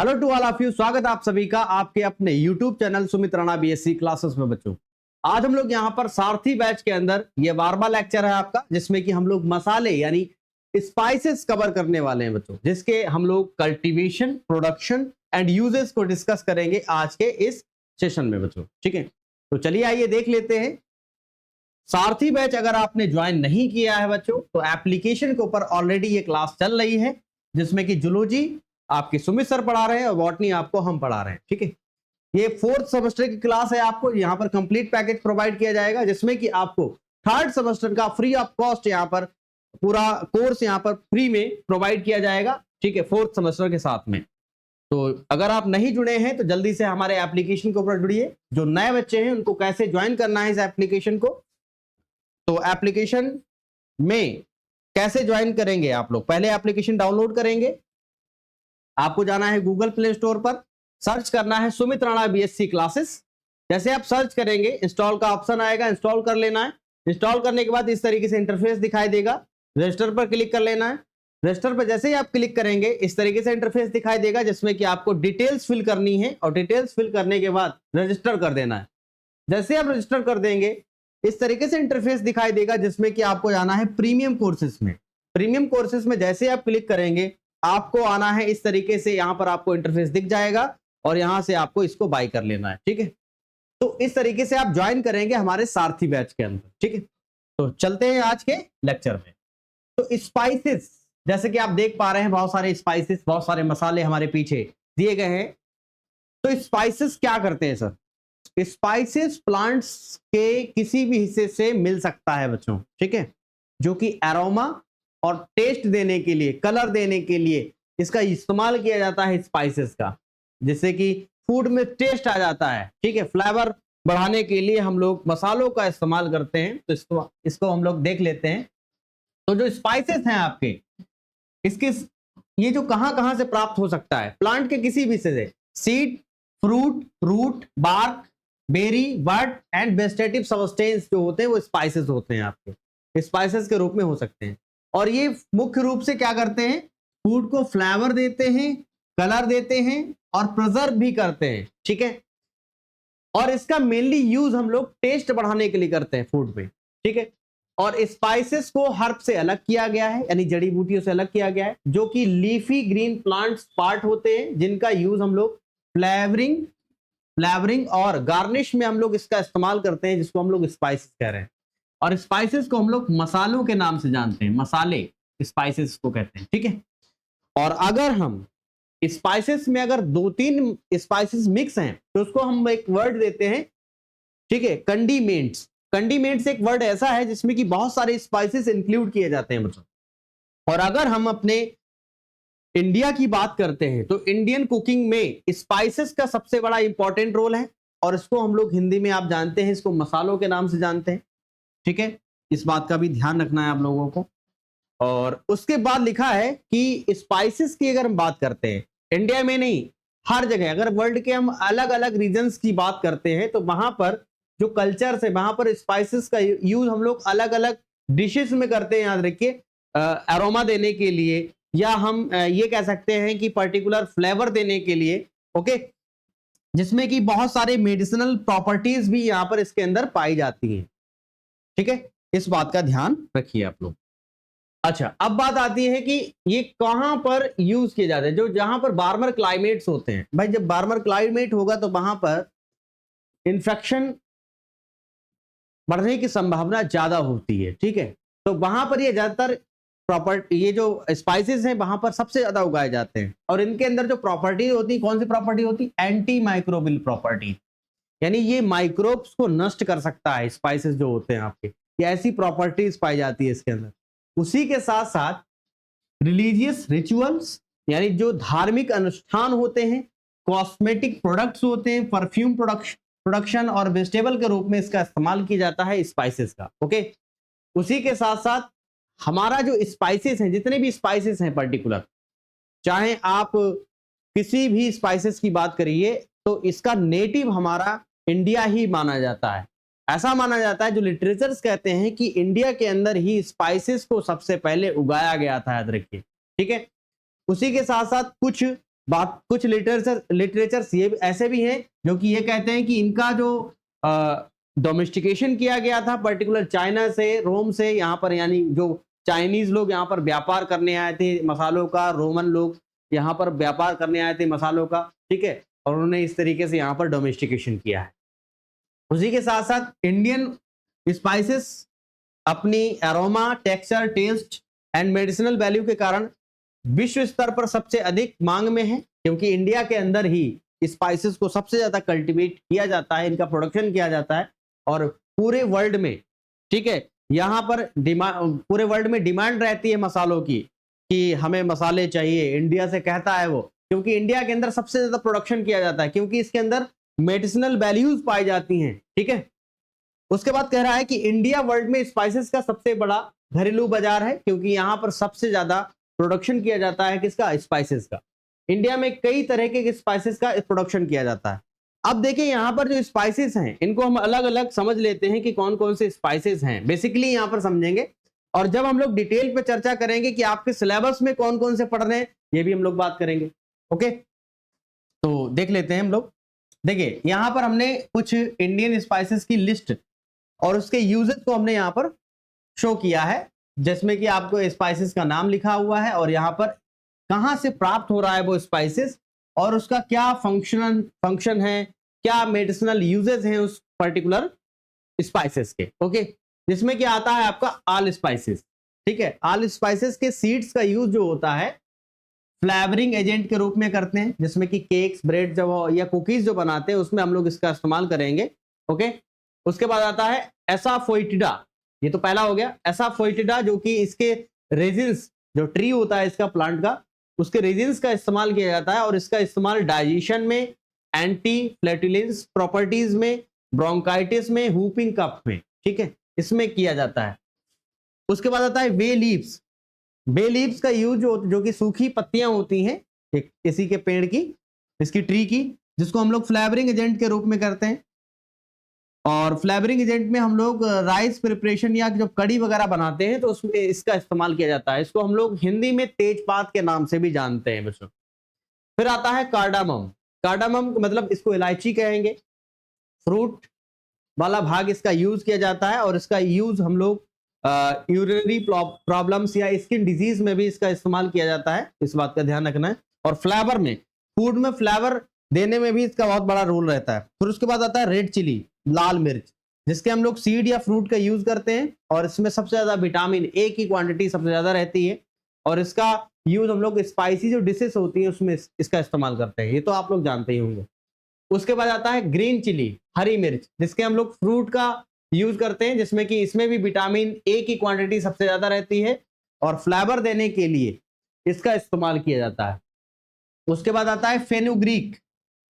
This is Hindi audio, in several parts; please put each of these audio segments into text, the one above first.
Hello to all of you, स्वागत है आप सभी का आपके अपने YouTube channel Sumit Rana BSc classes में। बच्चों, आज हम लोग यहाँ पर सारथी बैच के अंदर ये 12वां लेक्चर है आपका, जिसमें कि हम लोग मसाले यानी स्पाइसेस कवर करने वाले हैं बच्चों, जिसके हम लोग कल्टीवेशन, प्रोडक्शन एंड यूजेस को डिस्कस करेंगे आज के इस सेशन में बच्चों। ठीक है, तो चलिए आइए देख लेते हैं। सारथी बैच अगर आपने ज्वाइन नहीं किया है बच्चों, तो एप्लीकेशन के ऊपर ऑलरेडी ये क्लास चल रही है, जिसमें कि जूलॉजी आपके सुमित सर पढ़ा रहे हैं और बॉटनी आपको हम पढ़ा रहे हैं। ठीक है, ये 4th सेमेस्टर की क्लास है। आपको यहाँ पर कंप्लीट पैकेज प्रोवाइड किया जाएगा, जिसमें कि आपको 3rd सेमेस्टर का फ्री ऑफ कॉस्ट यहाँ पर पूरा कोर्स यहाँ पर फ्री में प्रोवाइड किया जाएगा। ठीक है, 4th सेमेस्टर के साथ में। तो अगर आप नहीं जुड़े हैं तो जल्दी से हमारे एप्लीकेशन के ऊपर जुड़िए। जो नए बच्चे हैं उनको कैसे ज्वाइन करना है इस एप्लीकेशन को, तो एप्लीकेशन में कैसे ज्वाइन करेंगे आप लोग, पहले एप्लीकेशन डाउनलोड करेंगे। आपको जाना है गूगल प्ले स्टोर पर, सर्च करना है सुमित राणा बीएससी क्लासेस। जैसे आप सर्च करेंगे, इंस्टॉल का ऑप्शन आएगा, इंस्टॉल कर लेना है। इंस्टॉल करने के बाद इस तरीके से इंटरफेस दिखाई देगा, रजिस्टर पर क्लिक कर लेना है। रजिस्टर पर जैसे ही आप क्लिक करेंगे, इस तरीके से इंटरफेस दिखाई देगा, जिसमें कि आपको डिटेल्स फिल करनी है और डिटेल्स फिल करने के बाद रजिस्टर कर देना है। जैसे आप रजिस्टर कर देंगे, इस तरीके से इंटरफेस दिखाई देगा, जिसमें कि आपको जाना है प्रीमियम कोर्सेज में। प्रीमियम कोर्सेज में जैसे आप क्लिक करेंगे, आपको आना है इस तरीके से, यहां पर आपको इंटरफेस दिख जाएगा और यहां से आपको इसको बाय कर लेना है। ठीक है, तो इस तरीके से आप ज्वाइन करेंगे हमारे सारथी बैच के अंदर। ठीक है, तो चलते हैं आज के लेक्चर में। तो स्पाइसेस, जैसे कि आप देख पा रहे हैं, बहुत सारे स्पाइसेस, बहुत सारे मसाले हमारे पीछे दिए गए हैं। तो स्पाइसेस क्या करते हैं सर? स्पाइसेस प्लांट्स के किसी भी हिस्से से मिल सकता है बच्चों। ठीक है, जो कि एरोमा और टेस्ट देने के लिए, कलर देने के लिए इसका इस्तेमाल किया जाता है स्पाइसेस का, जिससे कि फूड में टेस्ट आ जाता है। ठीक है, फ्लेवर बढ़ाने के लिए हम लोग मसालों का इस्तेमाल करते हैं। तो इसको हम लोग देख लेते हैं। तो जो स्पाइसेस हैं आपके, इसके ये जो कहां कहां से प्राप्त हो सकता है, प्लांट के किसी भी से, seed, fruit, root, bark, berry, bud and vegetative substance जो होते हैं वो स्पाइसेस होते हैं, आपके स्पाइसेस के रूप में हो सकते हैं। और ये मुख्य रूप से क्या करते हैं, फूड को फ्लेवर देते हैं, कलर देते हैं और प्रिजर्व भी करते हैं। ठीक है, और इसका मेनली यूज हम लोग टेस्ट बढ़ाने के लिए करते हैं फूड में। ठीक है, और स्पाइसेस को हर्ब से अलग किया गया है, यानी जड़ी बूटियों से अलग किया गया है, जो कि लीफी ग्रीन प्लांट्स पार्ट होते हैं, जिनका यूज हम लोग फ्लेवरिंग और गार्निश में हम लोग इसका इस्तेमाल करते हैं, जिसको हम लोग स्पाइसेस कह रहे हैं। और स्पाइसेस को हम लोग मसालों के नाम से जानते हैं, मसाले स्पाइसेस को कहते हैं। ठीक है, और अगर हम स्पाइसेस में अगर 2-3 स्पाइसेस मिक्स हैं, तो उसको हम एक वर्ड देते हैं। ठीक है, कंडीमेंट्स। कंडीमेंट्स एक वर्ड ऐसा है जिसमें कि बहुत सारे स्पाइसेस इंक्लूड किए जाते हैं बच्चों। और अगर हम अपने इंडिया की बात करते हैं, तो इंडियन कुकिंग में स्पाइसेस का सबसे बड़ा इंपॉर्टेंट रोल है, और इसको हम लोग हिंदी में आप जानते हैं, इसको मसालों के नाम से जानते हैं। ठीक है, इस बात का भी ध्यान रखना है आप लोगों को। और उसके बाद लिखा है कि स्पाइसेस की अगर हम बात करते हैं, इंडिया में नहीं, हर जगह, अगर वर्ल्ड के हम अलग अलग रीजन्स की बात करते हैं, तो वहां पर जो कल्चर है, वहां पर स्पाइसेस का यूज हम लोग अलग अलग डिशेस में करते हैं। याद रखिए, अरोमा देने के लिए, या हम ये कह सकते हैं कि पर्टिकुलर फ्लेवर देने के लिए। ओके, जिसमें कि बहुत सारे मेडिसिनल प्रॉपर्टीज भी यहाँ पर इसके अंदर पाई जाती हैं। ठीक है, इस बात का ध्यान रखिए आप लोग। अच्छा, अब बात आती है कि ये कहां पर यूज किए जाते हैं। जो जहां पर वार्मर क्लाइमेट्स होते हैं भाई, जब वार्मर क्लाइमेट होगा तो वहां पर इंफेक्शन बढ़ने की संभावना ज्यादा होती है। ठीक है, तो वहां पर ये ज्यादातर ये जो स्पाइसेस हैं वहां पर सबसे ज्यादा उगाए जाते हैं। और इनके अंदर जो प्रॉपर्टी होती है, कौन सी प्रॉपर्टी होती है? एंटी माइक्रोबियल प्रॉपर्टी, यानी ये माइक्रोब्स को नष्ट कर सकता है। स्पाइसेस जो होते हैं आपके, ये ऐसी प्रॉपर्टीज पाई जाती है इसके अंदर। उसी के साथ साथ रिलीजियस रिचुअल्स, यानी जो धार्मिक अनुष्ठान होते हैं, कॉस्मेटिक प्रोडक्ट्स होते हैं, परफ्यूम प्रोडक्शन और वेजिटेबल के रूप में इसका इस्तेमाल किया जाता है स्पाइसेस का। ओके, उसी के साथ साथ हमारा जो स्पाइसेस हैं, जितने भी स्पाइसेस हैं पर्टिकुलर, चाहे आप किसी भी स्पाइसेस की बात करिए, तो इसका नेटिव हमारा इंडिया ही माना जाता है। ऐसा माना जाता है, जो लिटरेचर्स कहते हैं कि इंडिया के अंदर ही स्पाइसेस को सबसे पहले उगाया गया था। याद रखिए, ठीक है। उसी के साथ साथ कुछ बात कुछ लिटरेचर्स ये ऐसे भी हैं जो कि ये कहते हैं कि इनका जो डोमेस्टिकेशन किया गया था पर्टिकुलर चाइना से, रोम से, यहाँ पर यानी जो चाइनीज लोग यहाँ पर व्यापार करने आए थे मसालों का, रोमन लोग यहाँ पर व्यापार करने आए थे मसालों का, ठीक है, और उन्होंने इस तरीके से यहाँ पर डोमेस्टिकेशन किया है। उसी के साथ साथ इंडियन स्पाइसेस अपनी aroma, texture, taste and medicinal value के कारण विश्व स्तर पर सबसे अधिक मांग में है, क्योंकि इंडिया के अंदर ही स्पाइसेस को सबसे ज्यादा कल्टीवेट किया जाता है, इनका प्रोडक्शन किया जाता है, और पूरे वर्ल्ड में, ठीक है, यहाँ पर पूरे वर्ल्ड में डिमांड रहती है मसालों की कि हमें मसाले चाहिए, इंडिया से कहता है वो, क्योंकि इंडिया के अंदर सबसे ज्यादा प्रोडक्शन किया जाता है, क्योंकि इसके अंदर मेडिसिनल वैल्यूज पाई जाती हैं, ठीक है। उसके बाद कह रहा है कि इंडिया वर्ल्ड में स्पाइसेस का सबसे बड़ा घरेलू बाजार है, क्योंकि यहाँ पर सबसे ज्यादा प्रोडक्शन किया जाता है किसका, स्पाइसेस का। इंडिया में कई तरह के स्पाइसेस का प्रोडक्शन किया जाता है। अब देखिए यहाँ पर जो स्पाइसेस हैं इनको हम अलग अलग समझ लेते हैं कि कौन कौन से स्पाइसेस हैं, बेसिकली यहाँ पर समझेंगे, और जब हम लोग डिटेल पे चर्चा करेंगे कि आपके सिलेबस में कौन कौन से पढ़ रहे हैं ये भी हम लोग बात करेंगे। ओके, तो देख लेते हैं हम लोग। देखिए यहाँ पर हमने कुछ इंडियन स्पाइसेस की लिस्ट और उसके यूजेस को हमने यहाँ पर शो किया है, जिसमें कि आपको स्पाइसेस का नाम लिखा हुआ है और यहाँ पर कहाँ से प्राप्त हो रहा है वो स्पाइसेस और उसका क्या फंक्शन है, क्या मेडिसिनल यूजेस हैं उस पर्टिकुलर स्पाइसेस के। ओके, जिसमें कि आता है आपका ऑल स्पाइसेस, ठीक है। ऑल स्पाइसेस के सीड्स का यूज जो होता है फ्लेवरिंग एजेंट के रूप में करते हैं, जिसमें कि केक्स, ब्रेड जो या कुकीज जो बनाते हैं उसमें हम लोग इसका इस्तेमाल करेंगे। ओके, उसके बाद आता है एसाफोइटिडा, ये तो पहला हो गया। एसाफोइटिडा जो कि इसके रेजिन्स, जो ट्री होता है इसका प्लांट का, उसके रेजिन्स का इस्तेमाल किया जाता है और इसका इस्तेमाल डाइजेशन में, एंटी फ्लैटुलेंस प्रॉपर्टीज में, ब्रोंकाइटिस में, हुपिंग कफ में, ठीक है, इसमें किया जाता है। उसके बाद आता है बे लीव्स। बे लीव्स का यूज जो कि सूखी पत्तियां होती हैं किसी के पेड़ की, इसकी ट्री की, जिसको हम लोग फ्लेवरिंग एजेंट के रूप में करते हैं। और फ्लेवरिंग एजेंट में हम लोग राइस प्रिपरेशन या जो कड़ी वगैरह बनाते हैं तो उसमें इसका इस्तेमाल किया जाता है। इसको हम लोग हिंदी में तेजपात के नाम से भी जानते हैं बच्चों। फिर आता है कार्डामम। कार्डामम मतलब इसको इलायची कहेंगे। फ्रूट वाला भाग इसका यूज किया जाता है और इसका यूज हम लोग यूरिनरी प्रॉब्लम्स या स्किन डिजीज में भी इसका इस्तेमाल किया जाता है, इस बात का ध्यान रखना है। और फ्लेवर में, फूड में फ्लेवर देने में भी इसका बहुत बड़ा रोल रहता है। फिर उसके बाद आता है रेड चिली, लाल मिर्च, जिसके हम लोग सीड या फ्रूट का यूज करते हैं और इसमें सबसे ज्यादा विटामिन ए की क्वांटिटी सबसे ज्यादा रहती है और इसका यूज हम लोग स्पाइसी जो डिशेस होती हैं उसमें इसका इस्तेमाल करते हैं, ये तो आप लोग जानते ही होंगे। उसके बाद आता है ग्रीन चिली, हरी मिर्च, जिसके हम लोग फ्रूट का यूज करते हैं, जिसमें कि इसमें भी विटामिन ए की क्वांटिटी सबसे ज्यादा रहती है और फ्लेवर देने के लिए इसका इस्तेमाल किया जाता है। उसके बाद आता है फेनुग्रीक,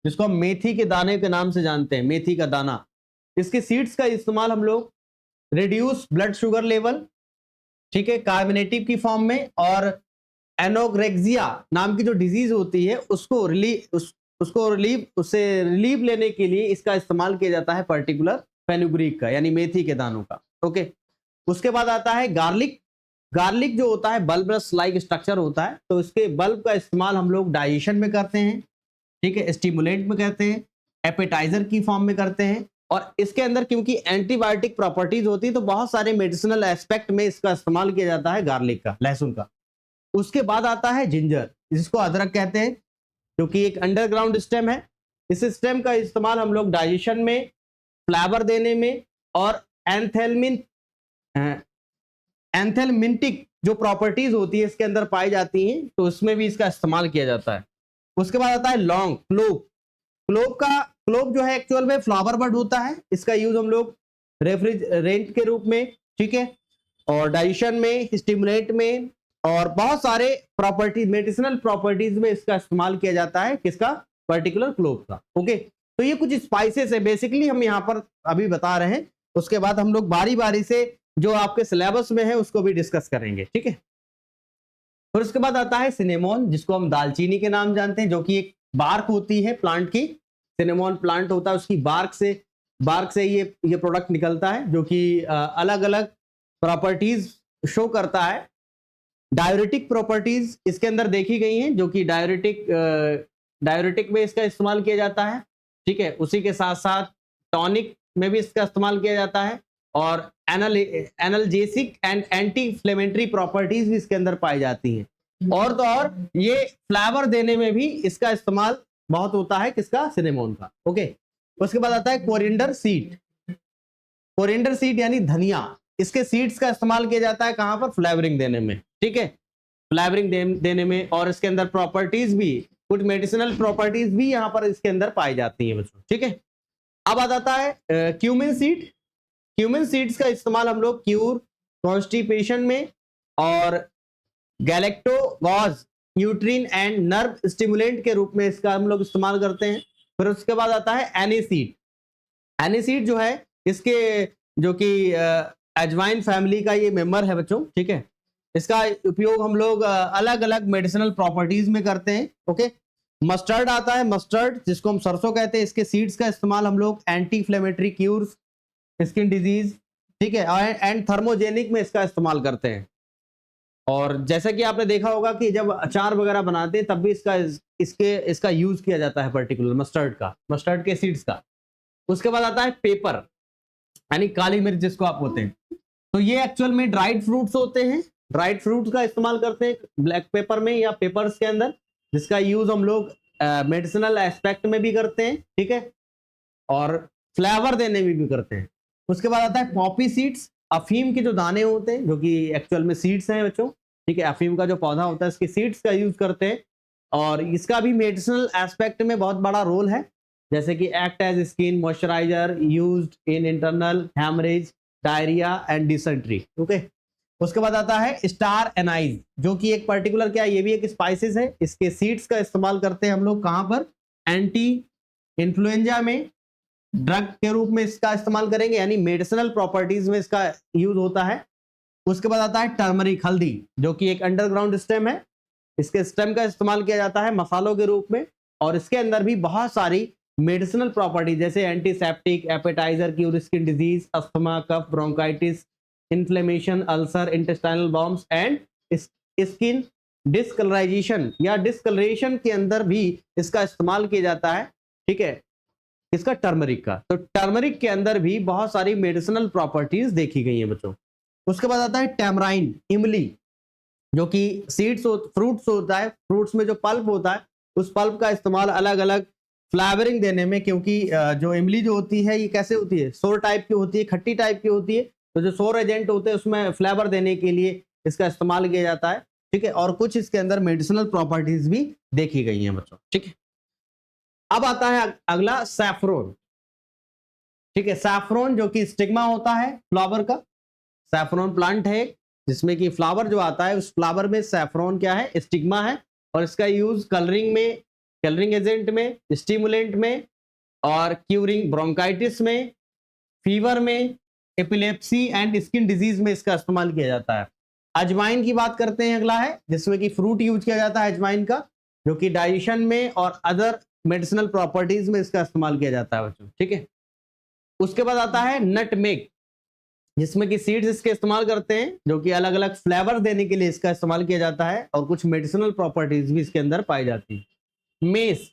जिसको हम मेथी के दाने के नाम से जानते हैं, मेथी का दाना। इसके सीड्स का इस्तेमाल हम लोग रिड्यूस ब्लड शुगर लेवल, ठीक है, कार्बोनेटिव की फॉर्म में, और एनोरेक्सिया नाम की जो डिजीज होती है उसको रिलीव लेने के लिए इसका इस्तेमाल किया जाता है, पर्टिकुलर फेनुग्रीक का, यानी मेथी के दानों का। ओके, उसके बाद आता है गार्लिक। गार्लिक जो होता है बल्बस लाइक स्ट्रक्चर होता है, तो इसके बल्ब का इस्तेमाल हम लोग डाइजेशन में करते हैं, ठीक है, स्टिमुलेंट में करते हैं, एपेटाइजर की फॉर्म में करते हैं, और इसके अंदर क्योंकि एंटीबायोटिक प्रॉपर्टीज होती है तो बहुत सारे मेडिसिनल एस्पेक्ट में इसका इस्तेमाल किया जाता है, गार्लिक का, लहसुन का। उसके बाद आता है जिंजर, जिसको अदरक कहते हैं, जो कि एक अंडरग्राउंड स्टेम है। इस स्टेम का इस्तेमाल हम लोग डाइजेशन में, फ्लेवर देने में, और एंथेलमिंटिक जो प्रॉपर्टीज होती है इसके अंदर पाई जाती हैं, तो उसमें भी इसका इस्तेमाल किया जाता है। उसके बाद आता है लौंग, क्लोव जो है एक्चुअल में फ्लावर बर्ड होता है, इसका यूज हम लोग रेफ्रिजरेंट के रूप में, ठीक है, और डाइजेशन में, स्टिमुलेंट में, और बहुत सारे प्रॉपर्टीज, मेडिसिनल प्रॉपर्टीज में इसका इस्तेमाल किया जाता है, किसका, पर्टिकुलर क्लोव का। ओके, तो ये कुछ स्पाइसेस है बेसिकली हम यहाँ पर अभी बता रहे हैं। उसके बाद हम लोग बारी बारी से जो आपके सिलेबस में है उसको भी डिस्कस करेंगे, ठीक है। फिर उसके बाद आता है सिनेमोन, जिसको हम दालचीनी के नाम जानते हैं, जो कि एक बार्क होती है प्लांट की, सिनेमोन प्लांट होता है, उसकी बार्क से ये प्रोडक्ट निकलता है, जो कि अलग अलग प्रॉपर्टीज शो करता है। डायरेटिक प्रॉपर्टीज इसके अंदर देखी गई हैं, जो कि डायरेटिक डाययूरेटिक में इसका इस्तेमाल किया जाता है, ठीक है। उसी के साथ साथ टॉनिक में भी इसका इस्तेमाल किया जाता है और analgesic and anti inflammatory properties भी इसके अंदर पाई जाती हैं। और तो और ये फ्लेवर देने में भी इसका इस्तेमाल बहुत होता है, किसका, सिनेमोन का। ओके, उसके बाद आता है कोरिएंडर सीड। कोरिएंडर सीड यानी धनिया, इसके सीड्स का इस्तेमाल किया जाता है कहां पर, फ्लेवरिंग देने में, ठीक है, फ्लेवरिंग देने में। और इसके अंदर प्रॉपर्टीज भी, कुछ मेडिसिनल प्रॉपर्टीज भी यहाँ पर इसके अंदर पाई जाती हैं बच्चों, ठीक है। अब आ जाता है क्यूमिन सीड। क्यूमिन सीड्स का इस्तेमाल हम लोग क्यूर, कॉन्स्टिपेशन में और गैलेक्टोगॉज, न्यूट्रिन एंड नर्व स्टिमुलेंट के रूप में इसका हम लोग इस्तेमाल करते हैं। फिर उसके बाद आता है एनीसीड। एनीसीड जो है इसके, जो कि अजवाइन फैमिली का ये मेंबर है बच्चों, ठीक है। इसका उपयोग हम लोग अलग अलग मेडिसिनल प्रॉपर्टीज में करते हैं। ओके, मस्टर्ड आता है, मस्टर्ड जिसको हम सरसों कहते हैं, इसके सीड्स का इस्तेमाल हम लोग anti inflammatory cures, skin disease, ठीक है, एंड थर्मोजेनिक में इसका इस्तेमाल करते हैं। और जैसा कि आपने देखा होगा कि जब अचार वगैरह बनाते हैं तब भी इसका यूज किया जाता है, पर्टिकुलर मस्टर्ड के सीड्स का। उसके बाद आता है पेपर यानी काली मिर्च जिसको आप बोलते हैं। तो ये एक्चुअल में ड्राइड फ्रूट्स होते हैं, ड्राइड फ्रूट्स का इस्तेमाल करते हैं ब्लैक पेपर में या पेपर्स के अंदर, जिसका यूज हम लोग मेडिसिनल एस्पेक्ट में भी करते हैं, ठीक है, और फ्लेवर देने में भी करते हैं। उसके बाद आता है पॉपी सीड्स, अफीम के जो दाने होते हैं, जो कि एक्चुअल में सीड्स हैं बच्चों, ठीक है, अफीम का जो पौधा होता है इसके सीड्स का यूज करते हैं। और इसका भी मेडिसिनल एस्पेक्ट में बहुत बड़ा रोल है, जैसे कि act as skin moisturiser, used in internal haemorrhage, diarrhoea and dysentery. Okay, उसके बाद आता है स्टार एनाइज, जो कि एक पर्टिकुलर क्या है, ये भी एक स्पाइसेस है। इसके सीड्स का इस्तेमाल करते हैं हम लोग कहां पर, एंटी इन्फ्लुएंजा में, ड्रग के रूप में इसका इस्तेमाल करेंगे, यानी मेडिसिनल प्रॉपर्टीज में इसका यूज होता है। उसके बाद आता है टर्मरिक, हल्दी, जो कि एक अंडरग्राउंड स्टेम है। इसके स्टेम का इस्तेमाल किया जाता है मसालों के रूप में, और इसके अंदर भी बहुत सारी मेडिसिनल प्रॉपर्टी जैसे antiseptic, appetizer, cure skin disease, asthma, कफ, ब्रोंकाइटिस, इन्फ्लेमेशन, अल्सर, इंटेस्टाइनल बॉम्ब्स एंड स्किन डिस्कलराइजेशन या डिस्कलरेशन के अंदर भी इसका इस्तेमाल किया जाता है, ठीक है, इसका टर्मरिक का। तो टर्मरिक के अंदर भी बहुत सारी मेडिसिनल प्रॉपर्टीज देखी गई हैं बच्चों। उसके बाद आता है टैमराइन, इमली, जो कि सीड्स फ्रूट्स होता है, फ्रूट्स में जो पल्प होता है उस पल्प का इस्तेमाल अलग अलग फ्लेवरिंग देने में, क्योंकि जो इमली जो होती है ये कैसे होती है, सोर टाइप की होती है, खट्टी टाइप की होती है। तो जो सोर एजेंट होते हैं उसमें फ्लेवर देने के लिए इसका इस्तेमाल किया जाता है, ठीक है। और कुछ इसके अंदर मेडिसिनल प्रॉपर्टीज भी देखी गई हैं बच्चों, ठीक है। अब आता है अगला सैफरोन, ठीक है। सैफरोन जो कि स्टिग्मा होता है फ्लावर का, सैफरोन प्लांट है जिसमें कि फ्लावर जो आता है उस फ्लावर में सैफरोन क्या है, स्टिग्मा है। और इसका यूज कलरिंग में, कलरिंग एजेंट में, स्टिमुलेंट में, और क्यूरिंग ब्रोंकाइटिस में, फीवर में, एपिलेप्सी एंड स्किन डिजीज में इसका इस्तेमाल किया जाता है। अजवाइन की बात करते हैं, अगला है जिसमें कि फ्रूट यूज किया जाता है अजवाइन का, जो कि डाइजेशन में और अदर मेडिसिनल प्रॉपर्टीज में इसका इस्तेमाल किया जाता है बच्चों, ठीक है। उसके बाद आता है नटमेग, जिसमें कि सीड्स इसके इस्तेमाल करते हैं, जो कि अलग अलग फ्लेवर देने के लिए इसका इस्तेमाल किया जाता है, और कुछ मेडिसिनल प्रॉपर्टीज भी इसके अंदर पाई जाती है। मेस,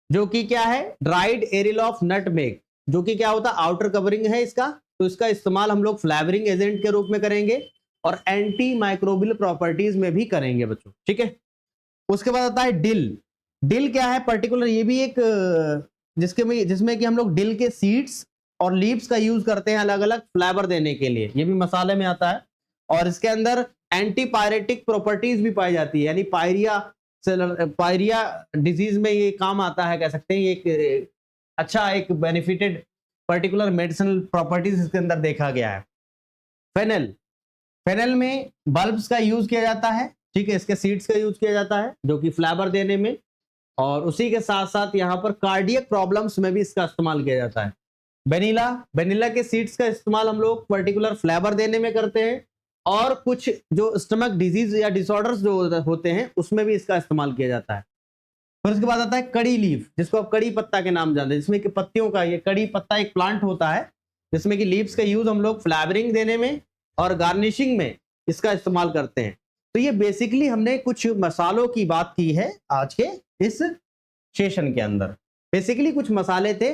जो कि क्या है, ड्राइड एरिल ऑफ नटमेग, जो कि क्या होता है, आउटर कवरिंग है इसका। तो इसका इस्तेमाल हम लोग फ्लेवरिंग एजेंट के रूप में करेंगे और एंटी माइक्रोबियल प्रॉपर्टीज में भी करेंगे बच्चों, ठीक है। उसके बाद आता है डिल। डिल क्या है पर्टिकुलर, ये भी एक जिसमें कि हम लोग डिल के सीड्स और लीव्स का यूज करते हैं अलग अलग फ्लेवर देने के लिए, ये भी मसाले में आता है। और इसके अंदर एंटी पायरेटिक प्रॉपर्टीज भी पाई जाती है, यानी पायरिया डिजीज में ये काम आता है, कह सकते हैं। ये एक अच्छा एक बेनिफिटेड पर्टिकुलर मेडिसिनल प्रॉपर्टीज इसके अंदर देखा गया है। फेनल, फेनल में बल्ब्स का यूज किया जाता है, ठीक है, इसके सीड्स का यूज किया जाता है जो कि फ्लेवर देने में। और उसी के साथ साथ यहाँ पर कार्डियक प्रॉब्लम्स में भी इसका इस्तेमाल किया जाता है। वेनिला, वेनिला के सीड्स का इस्तेमाल हम लोग पर्टिकुलर फ्लेवर देने में करते हैं, और कुछ जो स्टमक डिजीज या डिसऑर्डर्स जो होते हैं उसमें भी इसका इस्तेमाल किया जाता है। फिर उसके बाद आता है कड़ी लीफ, जिसको आप कड़ी पत्ता के नाम जानते हैं, जिसमें कि पत्तियों का, ये कड़ी पत्ता एक प्लांट होता है जिसमें कि लीव्स का यूज हम लोग फ्लेवरिंग देने में और गार्निशिंग में इसका इस्तेमाल करते हैं। तो ये बेसिकली हमने कुछ मसालों की बात की है आज के इस सेशन के अंदर। बेसिकली कुछ मसाले थे।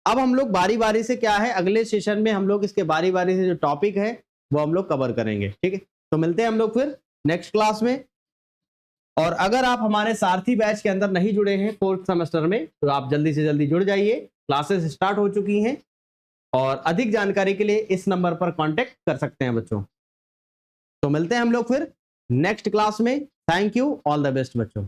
अब हम लोग बारी बारी से क्या है, अगले सेशन में हम लोग इसके बारी बारी से जो टॉपिक है वो हम लोग कवर करेंगे। ठीक है, तो मिलते हैं हम लोग फिर नेक्स्ट क्लास में। और अगर आप हमारे सारथी बैच के अंदर नहीं जुड़े हैं 4th सेमेस्टर में, तो आप जल्दी से जल्दी जुड़ जाइए। क्लासेस स्टार्ट हो चुकी हैं और अधिक जानकारी के लिए इस नंबर पर कांटेक्ट कर सकते हैं बच्चों। तो मिलते हैं हम लोग फिर नेक्स्ट क्लास में। Thank you, all the best बच्चों।